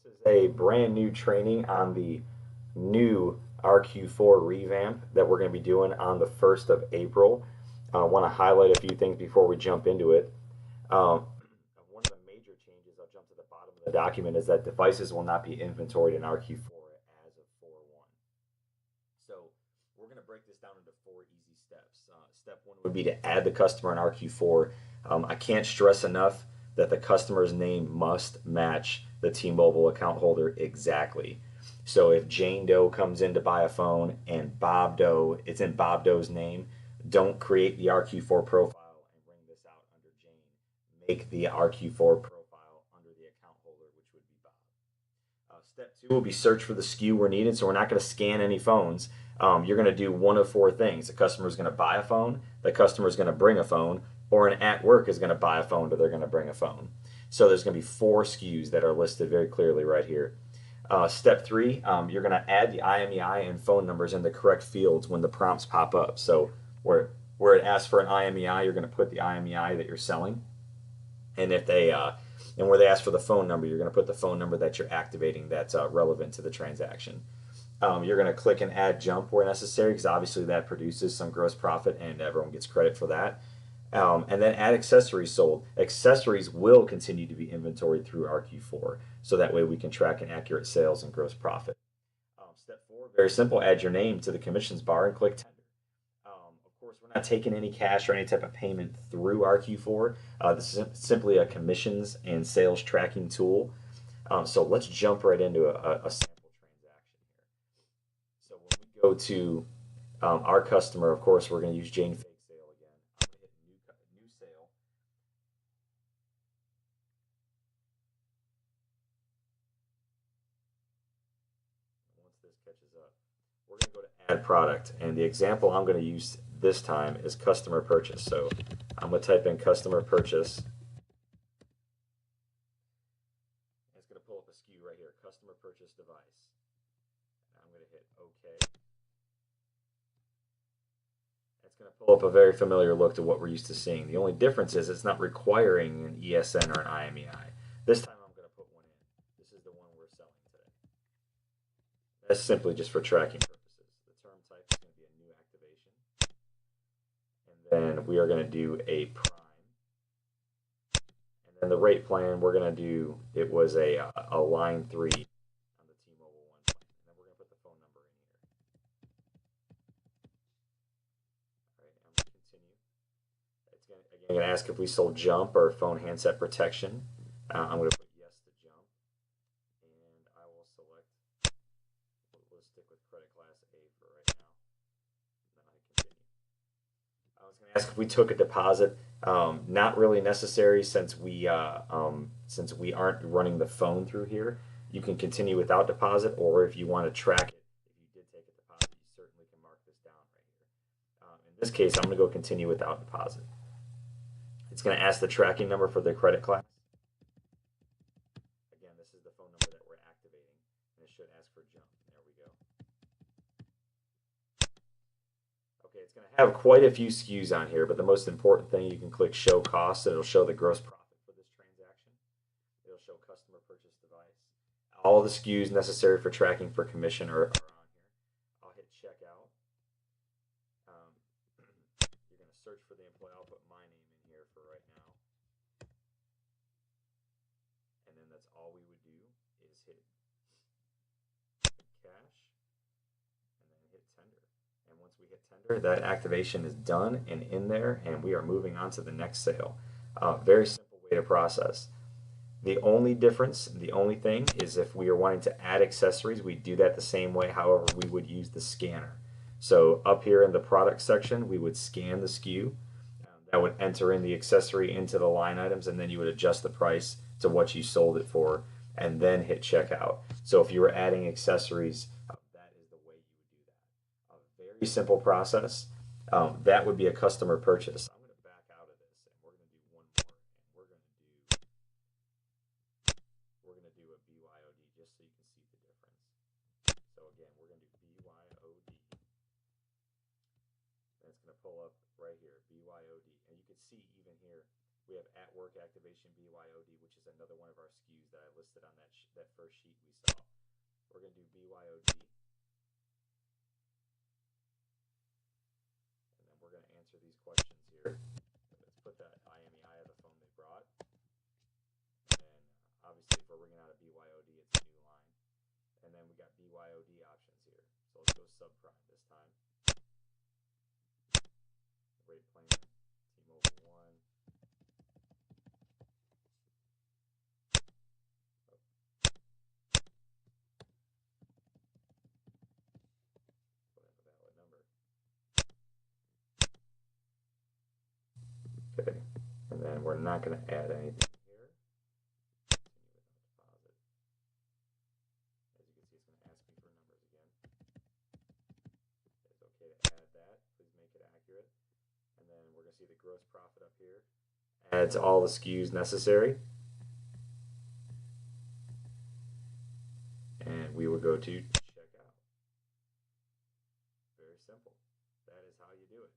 This is a brand new training on the new RQ4 Revamp that we're going to be doing on the 1st of April. I want to highlight a few things before we jump into it. One of the major changes, I'll jump to the bottom of the document, is that devices will not be inventoried in RQ4 as of 4/1. So we're going to break this down into four easy steps. Step one would be to add the customer in RQ4. I can't stress enough that the customer's name must match the T-Mobile account holder exactly. So if Jane Doe comes in to buy a phone and Bob Doe, it's in Bob Doe's name, don't create the RQ4 profile and bring this out under Jane. Make the RQ4 profile under the account holder, which would be Bob. Step two will be search for the SKU we're needed. So we're not going to scan any phones. You're going to do one of four things. The customer is going to buy a phone, the customer is going to bring a phone, or an at work is going to buy a phone, or they're going to bring a phone. So there's going to be four SKUs that are listed very clearly right here. Step three, you're going to add the IMEI and phone numbers in the correct fields when the prompts pop up. So where it asks for an IMEI, you're going to put the IMEI that you're selling. And if they and where they ask for the phone number, you're going to put the phone number that you're activating that's relevant to the transaction. You're going to click and add jump where necessary because obviously that produces some gross profit and everyone gets credit for that. And then add accessories sold. Accessories will continue to be inventoried through RQ4, so that way we can track an accurate sales and gross profit. Step four, very simple, add your name to the commissions bar and click tender. Of course, we're not taking any cash or any type of payment through RQ4. This is simply a commissions and sales tracking tool. So let's jump right into a sample transaction here. So when we go to our customer, of course, we're going to use Jane Fake Sale again. I'm going to hit new sale. Once this catches up, we're going to go to add product. And the example I'm going to use this time is customer purchase. So I'm going to type in customer purchase. It's going to pull up a SKU right here, customer purchase device. I'm going to hit OK. It's going to pull up a very familiar look to what we're used to seeing. The only difference is it's not requiring an ESN or an IMEI. This time I'm going to put one in. This is the one we're selling today. That's simply just for tracking purposes. The term type is going to be a new activation. And then we are going to do a prime. And then the rate plan, we're going to do, it was a line 3 on the T-Mobile one plan. And then we're going to put the phone number in here. All right, I'm going to continue. It's going to, again, going to ask if we sold jump or phone handset protection. I'm going to put yes to jump. And I will select, we'll stick with credit class A for right now. And then I continue. I was going to ask if we took a deposit. Not really necessary since we aren't running the phone through here. You can continue without deposit, or if you want to track it, if you did take a deposit, you certainly can mark this down right here. In this case, I'm going to go continue without deposit. It's going to ask the tracking number for the credit class. Again, this is the phone number that we're activating, and it should ask for jump. There we go. Okay, it's going to have quite a few SKUs on here, but the most important thing, you can click Show Costs, and it'll show the gross profit for this transaction. It'll show Customer Purchase Device. All the SKUs necessary for tracking for commission are on here. I'll hit Checkout. You're going to search for the employee. I'll put my name in here for right now. And then that's all we would do is hit cash and then hit tender. And once we hit tender, that activation is done and in there, and we are moving on to the next sale. Very simple way to process. The only difference, the only thing, is if we are wanting to add accessories, we do that the same way. However, we would use the scanner. So up here in the product section, we would scan the SKU. That would enter in the accessory into the line items, and then you would adjust the price to what you sold it for, and then hit checkout. So if you were adding accessories, that is the way you would do that. A very simple process. That would be a customer purchase. I'm going to back out of this, and we're going to do one more, and we're going to do a BYOD just so you can see the difference. So again, we're going to do BYOD. And it's going to pull up right here, BYOD. And you can see even here, We have at work activation BYOD, which is another one of our SKUs that I listed on that first sheet we saw. We're going to do BYOD, and then we're going to answer these questions here. Let's put that IMEI of the phone they brought, and obviously if we're ringing out a BYOD, it's a new line. And then we got BYOD options here. So let's go subprime this time. Rate plan, T-Mobile 1. Oh. Put in a valid number. Okay, and then we're not going to add anything here. Continue without deposit. As you can see, it's going to ask me for numbers again. It's okay to add that. Please make it accurate. And then we're going to see the gross profit up here. Adds all the SKUs necessary. And we will go to checkout. Very simple. That is how you do it.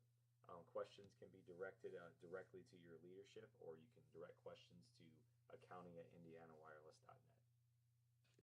Questions can be directed directly to your leadership, or you can direct questions to accounting@indianawireless.net.